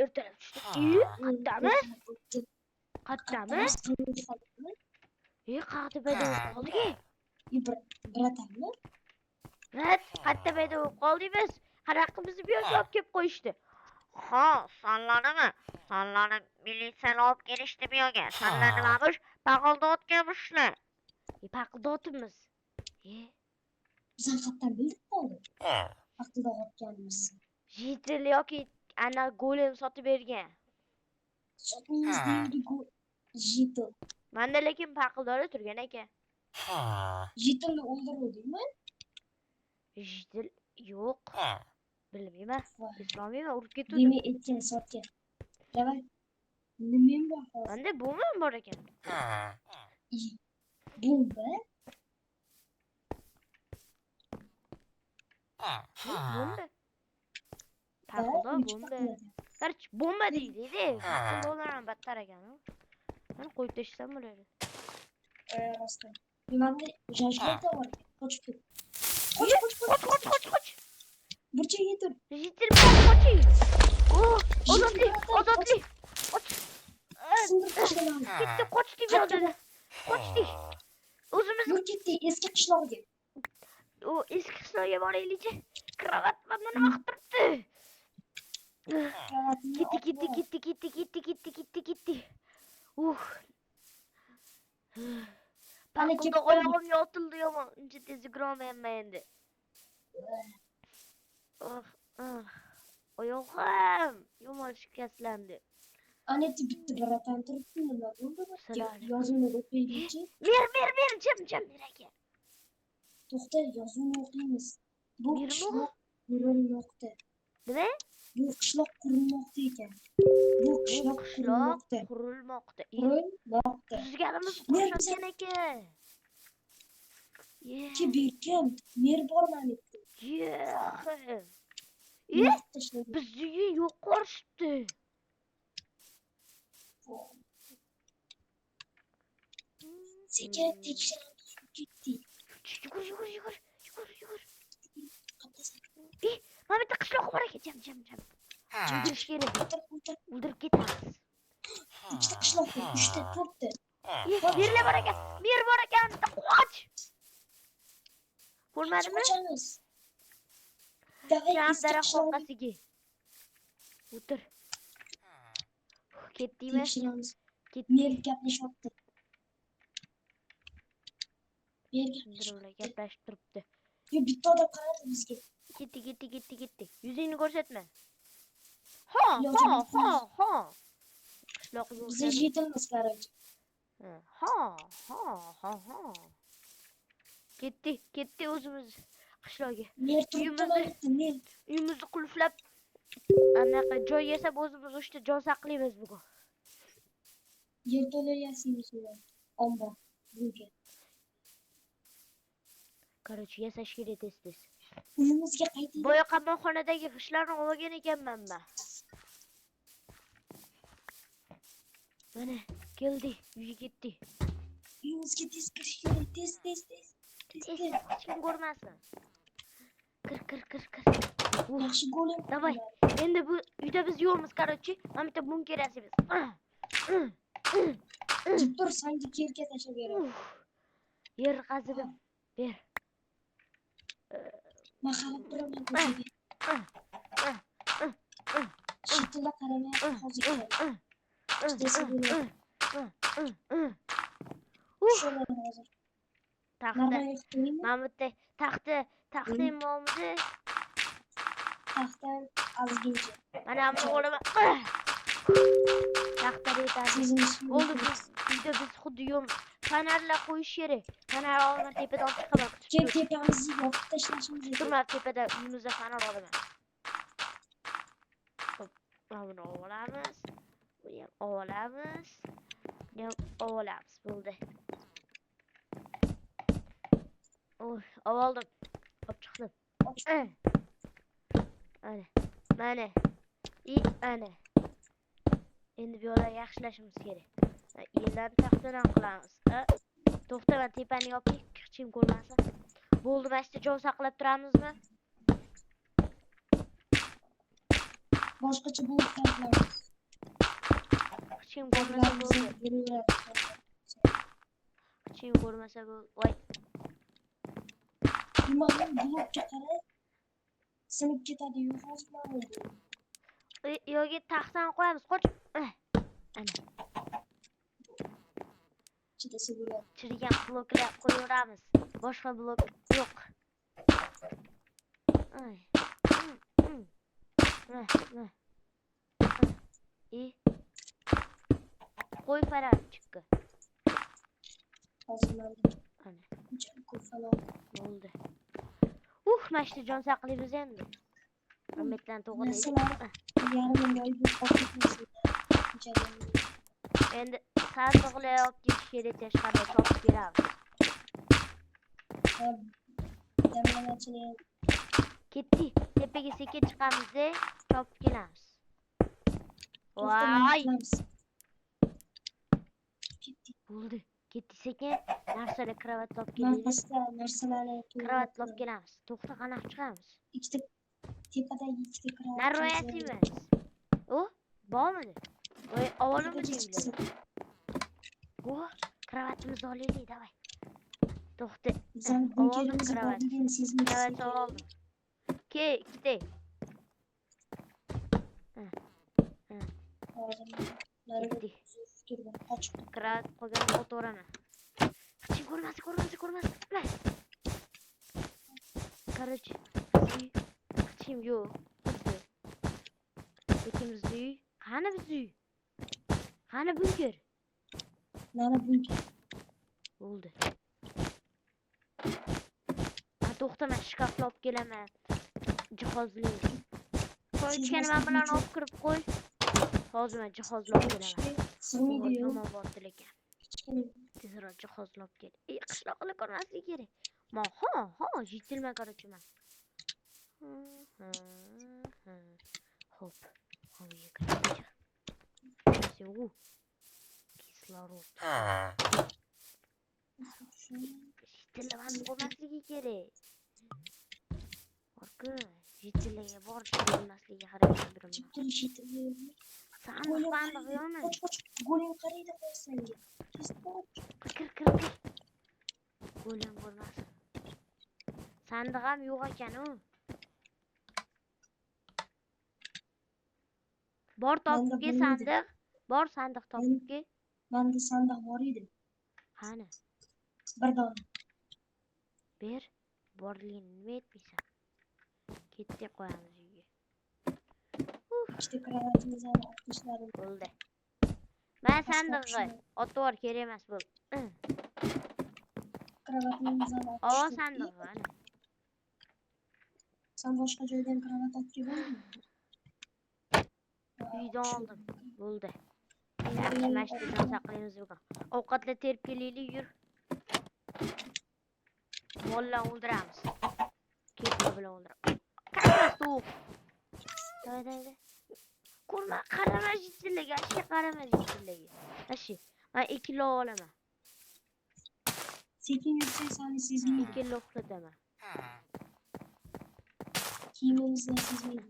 ertalab tushdik. Qaddami? Qayerda bayda qoldik? Biratanmi? Qayerda bayda qoldik biz? Qaraqimizni bu yerga olib kelib qo'yishdi. Ha, sanlarimi? Sanlarni militsiyani olib kelishdi bu yerga. Sanlar nimamush? Paqilda o'tganmishlar. Paqilda o'tibmiz. Biz qayerdan bildik qoldi? Paqilda o'tganmiz. Jitil yoki ana golem sotib bergan. Sotmaymiz deydi Jitil. Manda lekin paqilda turgan ekan. Jitilni o'ldirdingmi? Jitil yo'q. Bilmayman. Eslolmayman, urib ketdi. Demak, aytgan sotgan. Davay. Nimam bor hozir? Manda bomba bor ekan. Bomba? Bomba. Paqilda bomba. Qarch bomba deydi. Paqildalar battar ekan. Mana qo'yib tashlasham bo'ladi. Rostdan. Nimani jajgata bor. Qochib ket. Qoch. Burchaga tur. Jitil qoching. Ozodlik. Sindirib tashladim. Ketdi, qochdik yo'ldan. Qochdik. O'zimiz Yur ketdi eski qishloqqa. o eski qishloqqa boraylikchi. Kravat mana nima qilib turibdi? Ketdi. Paqilda oyog'im yotildi yomon. Uncha tez yugurolmayman endi. Oyog'im yomon shikastlandi. Aneti bitti baratan turibdi nima bo'ldi? Yozuvni o'qiylikchi. Mer, jim aka. To'xta, yozuvni o'qiymiz. Bu Mermi? qishloq qurilmoqda. Nima? Bu qishloq qurilmoqda ekan. Bu qishloq qurilmoqda. Qurilmoqda. Tuzganimiz qo'shgan ekan. Ki berkim, mer bormanibdi. Bizni yo'q qilishdi. Sekin tekshirib ketdi. Yugur. Mana bitta qishloq bor ekan, jam. Yugurish kerak. O'ldirib ketamiz. Ikkita qishloqda, 3ta, 4ta. Merlar bor ekan. Mer bor ekan. Qoch. Bo'lmadimi? Davay, Jam eski daraxt qishloqqa orqasiga. O'tir. Ketdingmi? tekshiramiz. Ketdi. Mer gaplashyapti. Shunday gaplashib turibdi. Yo, bitta odam qaradi bizga. Ketdi. Yuzingni ko'rsatma. Ha. Qishloq Biza yetilmiz qaraychi. Ha. Ketdi o'zimiz qishloqga. Mer turibdi. Uyimizni qulflab anaqa joy yasab o'zimiz o'shda joy saqlaymiz bugun. Yerto'la yasaymiz ular. Ombor. Bunga. Короче, yasash kerak tez. Uyimizga qaytdik. Boya qamoqxonadagi g'ishlarni olgan ekanman men. Mana keldi, uyga ketdi. Uyimizga tez kirish kerak. Tez. Hech kim ko'rmasin. Kir. Yaxshi golem. Davay. Endi bu uyda biz yo'qmiz, короче. Mana bitta bunker yasaymiz. Tur sanki yerga tashlab beradi. Yer qazidim. Ber. Men qarab turaman ko'chaga. Shitila qaramay hozir keladi. Taxta. Mana bitta taxta momidi. Taxtdan ozgincha. Mana bu o'g'lim. Taxta deydi. Bo'ldi biz xuddi yo'q. Panarlar qo'yish kerak. Panar olma tepadan chiqaman. Kel tepamizni yopib tashlashimiz kerak. Turma tepada uyimizda panar olaman. Hop, mana olamiz. Buni ham olamiz. Buni ham olamiz. Bo'ldi. Oldim. Olib chiqdim. Mana. Ana. Endi bu yo'lni yaxshilashimiz kerak. Yerlarni taxtadan qilamiz. To'xta, men tepani yoping, hech kim ko'rmasin. Bo'ldi, mana shu joy saqlab turamizmi? Boshqacha bo'lib tashlaymiz. Kuching bo'lmasa bo'ldi. Kuching bo'lmasa bo'ldi. Voy. Nima blokka qara. Sinib ketadi-yu, hozir nima bo'ldi? Yo'q, taxtani qo'yamiz. Qoch. Ana. Chidasa bo'ladi. Chirigan bloklar qo'yaveramiz. Boshqa blok yo'q. Ay. Qo'y farachikka. Hozir mana. Ana. Unchalik ko'p falon. Bo'ldi. Mashta jon saqlaymiz endi. Rahmatdan to'g'rilaydi. Yarim oy bir qo'yib Endi sandiqlar olib ketish kerak, tashqarida topib beramiz. Damlamachini Ketdi. Tepaga sekin chiqamiz-da, topib kelamiz. Voy! ketdik. Bo'ldi. Ketdi sekin. Narsalar kravat topib kelaylik. Manpasda narsalarni Kravat olib kelamiz. To'xta, qanaqa chiqamiz? ikkita tepadagi ikkita kravat. Narvoyatimiz. Bormidi? Voy, ovolimni deydilar. Kravatimizni olaylik, davay. To'xta. Bizning bunkerimiz borligini sezmaysiz. Kravat oldim. Ikkita. Ketdik. Kravat qo'ygan o'tiraman. Kuching ko'rmas. Короче, kuchim yo'q. Lekin bizning uy, qani bizning uy? Qani bunker? Mana bunker. Bo'ldi. To'xtaman, shkafni olib kelaman. Jihozlaymiz. Qo'ychani men bilan olib kirib qo'y. Hozir men jihozlab kelaman. Sig'maydi-yu. Nima bo'ldi lekin? Tezroq jihozlab kel. Qishloqni ko'rmaslik kerak. Yetilma короче men. Xo'p. Havoga kirdik. Kislorod. Yetilmani ko'rmasligi kerak. Orqa, yetilga borib kelmasligi harakat qildim. Sandiq yo'qmi? Go'ling qaraydi qo'ysanga. Kir. Go'lim bo'lmas. Sandiq ham yo'q ekan-u. Bor topibga sandiq. Bor sandiq topibga. Menda sandiq bor edi. Qani? Bir dona. Ber. Borligini nima etmaysan? Ketdik qo'yamiz uyga. İşte kravatimizni olib tashladim. Bo'ldi. Men sandiqqa otib kerak emas bu. Kravatimizni olib O sandiq ana. Sen boshqa joydan kravat olib keldingmi? Uydan oldim. Bo'ldi. Yaxshi mashinadan saqlaymiz bugun. Ovqatlar terib kelaylik, yur. Mollarni o'ldiramiz. Ketdi bilan o'ldiramiz. Qaramas to'q. Davay. Ko'rma, qarama jichillaga, ashi qarama jichillaga. Ashi, men 2 kilo olaman. Sekin yursang seni sezmaydi. 2 kilo uxlataman. Kiyimimizni sezmaydi.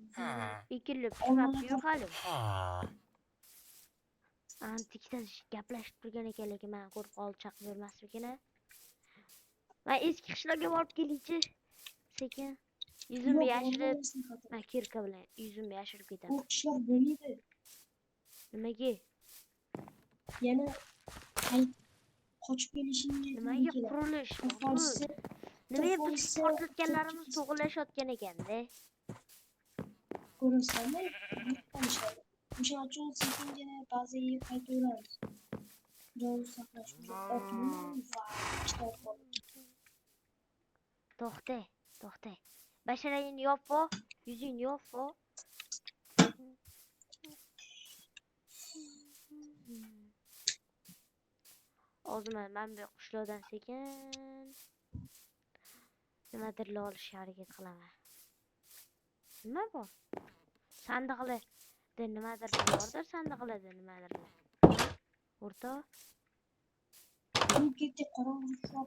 2 kilo pishmab yur hali. Antikda gaplashib turgan ekan, lekin men qo'rqib olib chaqib bermasmikin. Men eski qishloqqa borib kelingchi. Sekin. Yuzimni yashirib, men kirka bilan yuzimni yashirib ketaman. Bu ishlar bo'lmaydi. Nimaga? Yana qochib kelishingiz Nimaga qurilish? Nimaga biz qo'rqitganlarimiz to'g'rilashayotgan ekanda? Ko'rsanmi? Qolishadi. O'shaning uchun sekingina bazaga qaytaveramiz. Jon saqlash uchun To'xta. Basharangni yopib, yuzingni yopib. Hozir men bu qushlardan sekin nimadirlar olishga harakat qilaman. Nima bor? Sandiqlarda nimadir bordir, sandiqlarda nimadirlar. O'rta. Bu ketdi qorong'u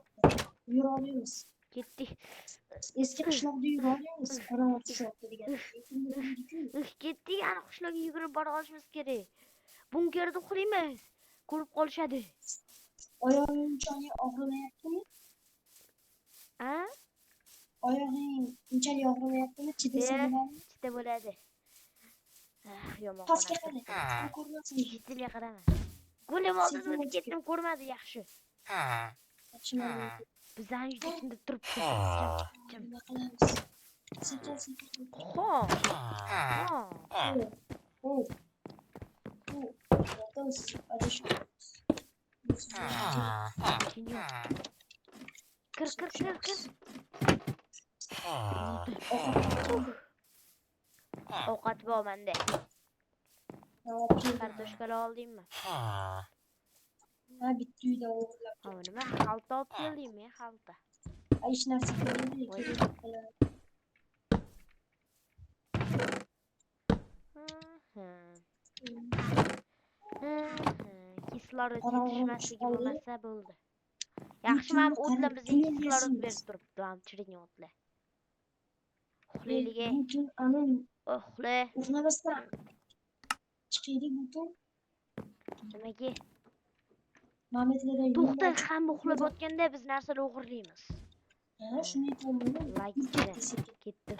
yura olamiz. Ketdik. Eski qishloqda yurolmaymiz. Qorong'i tushayapti degan. Ketdik, ana qishloqqa yugurib bora olishimiz kerak. Bunkerda uxlaymiz. Ko'rib qolishadi. Oyog'ing unchalik og'rimayaptimi? Ha? Oyog'ing unchalik og'rimayaptimi? Chidasa bo'ladimi? Chida bo'ladi. Yomon. Pastga qara. Sen ko'rmasin. Chidimga qarama. Go'lim oldida o'tib ketdim, ko'rmadi yaxshi. Yaxshi mana. Bizdan uyda kimdir turibdi. Nima qilamiz? Sekin. Ho. Do'st, adashamiz. Kir. Ovqat bor menda. Kartoshkalar oldingmi? Ha, bitta uyda o'g'irlab. Ha, nima? Xalta olib keldingmi? Xalta. Hech narsa qilmaydi. Kislorod yetishmasligi bo'lmasa bo'ldi. Yaxshi, mana o'tlar bizga kislorod berib turibdi, ham chiring o'tlar. Uxlaylik. Butun anim Uxla. uxlamasdan chiqaylik butun. Nimaga? Mametlarda To'xta, hamma uxlab yotganda biz narsalar o'g'irlaymiz. Ha, shuni aytaman. Like ketdi.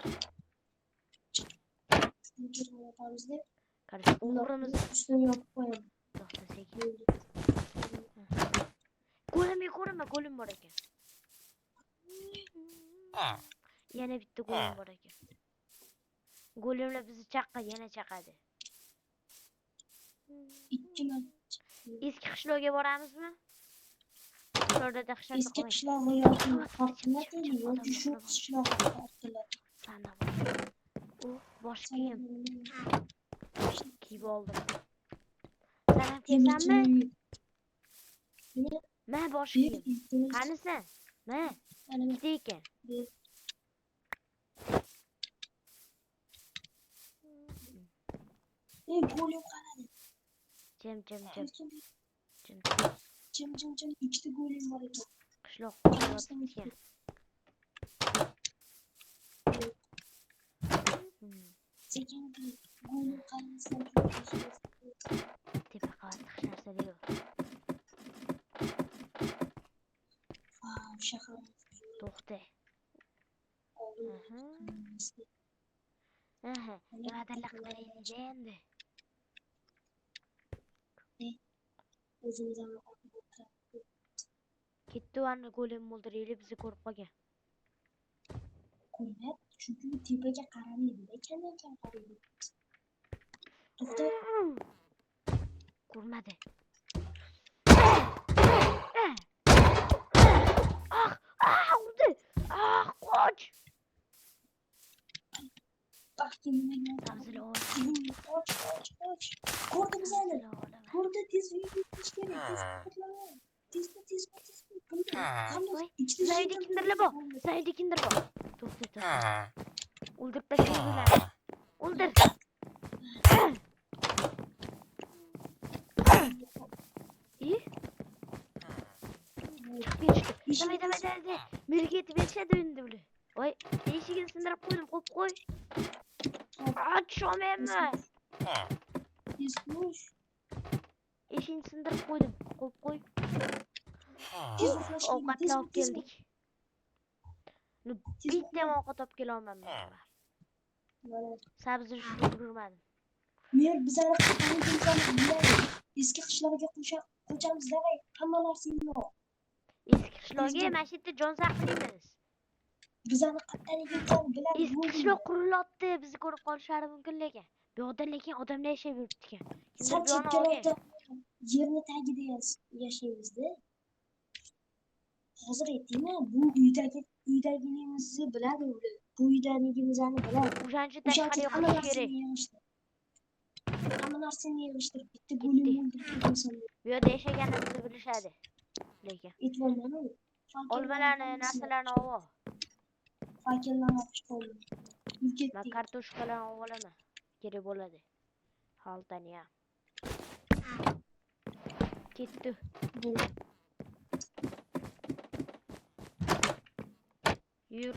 Qarshi o'g'rimiz ustiga yopib qo'yaman. to'xta sekin. Ko'rma, go'lim bor ekan. Yana bitta go'lim bor ekan. Go'limlar bizni chaqadi, yana chaqadi. Ikki marta. Eski qishloqqa boramizmi? Qishloqda qishloq Eski qishloqqa yoki hokimiyatmi yoki shu qishloqqa ortdilar. Sana bosh kiyim kiyib oldim. Sen ham kiysanmi? Ma bosh kiyim. Qanisi? Ma. Bitta ekan. Go'lim qaradi. Jim. Ikkita go'lim bor ekan. Qishloq yotgan. Sekin go'lim qaramasdan Tepa qavatda hech narsa yo'q. Shahar To'xta. Nimadirlar qilaylik endi. o'zimizdan Ketdi ani go'lim mo'ldiraylik bizni ko'rib qolgan. ko'ryapti, chunki u tepaga qaramaydi, kamdan kam qaraydi. To'xta. Ko'rmadi. Urdi. Qoch. Sabzilov. Qoch. Ko'rdi bizani. Ko'rdi, tez uyga ketish kerak. Tez. Sayda kimdir bor. To'xta. O'ldirib tashlaydilar. O'ldir. Давай. Merga yetib yetishadi endi bular. Voy, eshigini sindirib qo'ydim, qo'y. Ochmayapmi? Eshigini sindirib qo'ydim, qo'y. Ovqatlar olib keldik. Bitta ovqat olib kela olmadim. Sabzi yurmadim. Men bizani eski qishloqqa qo'shamiz, davay, hamma narsani yo'q. Eski qishloqqa mana shu yerda jon saqlaymiz. Bizani qattaniga biladi. Eski qishloq qurilyapti, bizni ko'rib qolishlari mumkin lekin. Bu yerda lekin odamlar yashab yuribdi ekan. Yerni tagida yashaymiz-da. Hozir aytdingmi, bu uydaligimizni biladi ular. Bu uydaligimizni biladi. O'shancha tashqariga qo'yish kerak. Hamma narsani yig'ishtirib bitta go'lim o'ldirib qo'ysan. Bu yerda yashaganimizni bilishadi. Lekin aytolmayman. olmalarni, narsalarni olib. Fakellarni olib chiqoldim. Men kartoshkalarni olaman. Kerak bo'ladi. Xaltani ham. Ketdi. Yur.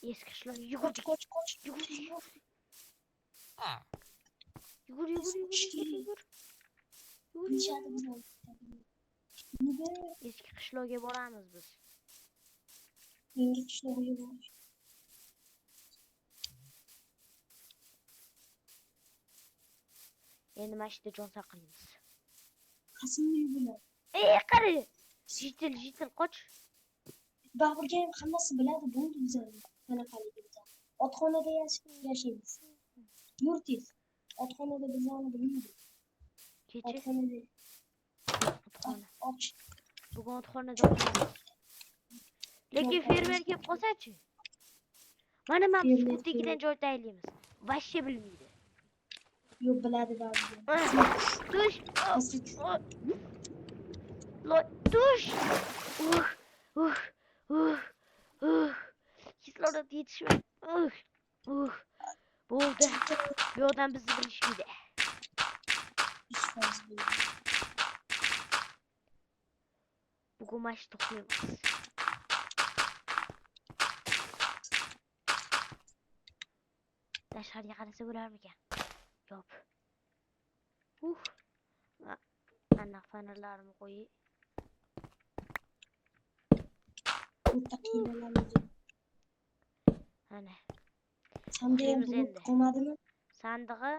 Eski qishloq Koç yugurdik. koç koç. Yugurdik. Koç. Yugur yugur yugur yugur yugur. Yugur Bilishadi yugur. bizni. Nega Eski qishloqqa boramiz biz. yangi qishlog'iga borish? Endi mana shu yerda jon saqlaymiz. Qasimli bilan. Qari! Jitil qoch. Baburga ham hammasi biladi, bo'ldi bizani qanaqaligimizni. Otxonada yashaymiz. Yurtiz. Otxonada bizani bilmaydi. Kechi. Otxonada. Otxona. Och. Bugun otxonada o'qiymiz. Lekin fermer kelib qolsa-chi? Mana men Fermer skutikidan joy tayinlaymiz. Vashshe bilmaydi. Yo'q, biladi baburga. Tush. Qasik. Tush. Kislorod yetishmaydi. Bo'ldi. Bu odam bizni bilishmaydi. Ishimiz bo'ldi. Bugun mana shu to'xtaymiz. Tashqariga qarasa bo'larmikan? Yo'q. Mana fonerlarni qo'yib. O'ta qiynalamiz. Ana, Sandiq Uxlaymiz bo'lib endi. qolmadimi? sandig'i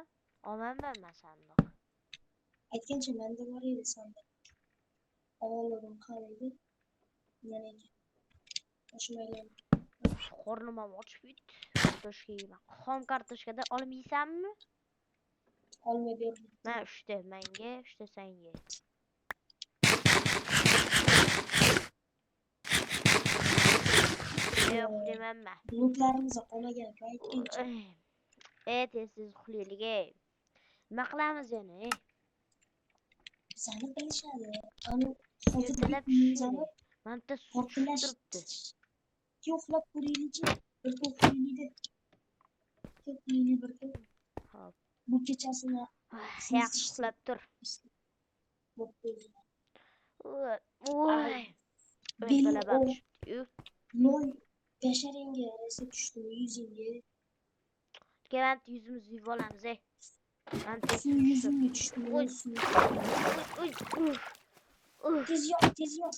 olmanman men sandiq. Aytgancha menda bor edi sandiq. Avvalroq qaraydi. Yana ekan. Oshmaylar. Qornim ham ochib ketdi. Kartoshka yeyman. Xom kartoshkada olmaysanmi? Olmay berdim. Mana 3 ta menga, 3 ta senga. Yo'q, uxlaymanman. Bulutlarimizni qolagan aytgancha. Tez uxlaylik. Nima qilamiz yana? Bizani bilishadi. Ani hozir Ertalab bizani tushishadi. Mana bitta suv portlash turibdi. uxlab ko'raylikchi. Bir uxlaylik. Uxlaylik bir kun. Hop. Bu kechasini Yaxshi uxlab tur. Voy. Belim Talabam og'rib. tushibdi. Loy basharingga rasa tushdimi yuzingga? Keyin yuzimizni yuvib olamiz. Mana Suv yuzimga tushdimi? Oy. Suv. Tez Tez yoq.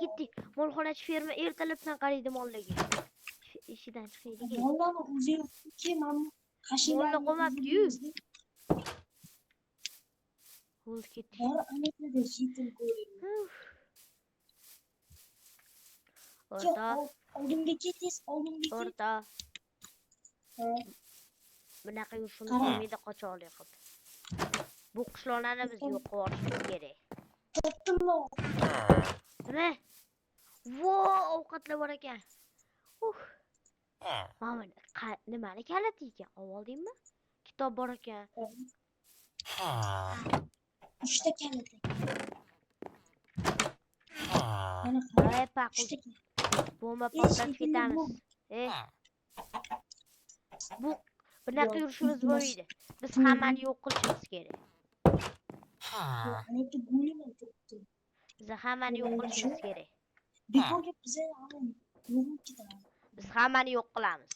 Ketdi. Molxonachi ferma ertalabdan qaraydi mollarga. Ishidan chiqaylik. Mollarni o'zi yo'qki, mana Mollar qolmabdi-yu. Bo'ldi ketdi. Bor aniqladi yetim ko'ring. O'rta, Oldimga ketiz, oldimga ket. o'rta. Ha, Bunaqa yurishimiz Qara. bo'lmaydi, qochoqlik qilib. Bu qishloqlarni biz yo'q qilib yuborishimiz kerak. topdimmi? Nima? Vo, ovqatlar bor ekan. Mana nimani kaliti ekan? Oldingmi? Kitob bor ekan. 3 ta kalit. Mana qara. Ay, paqul. 3 ta kalit. Bomba portlatib ketamiz. Bu bunaqa Yo'q, yurishimiz iltimos. bo'lmaydi. Biz hammani yo'q qilishimiz kerak. Ana endi guliman topdim. Biz hammani yo'q qilishimiz kerak. Bekorga biza yo'q ketadi. Biz hammani yo'q qilamiz.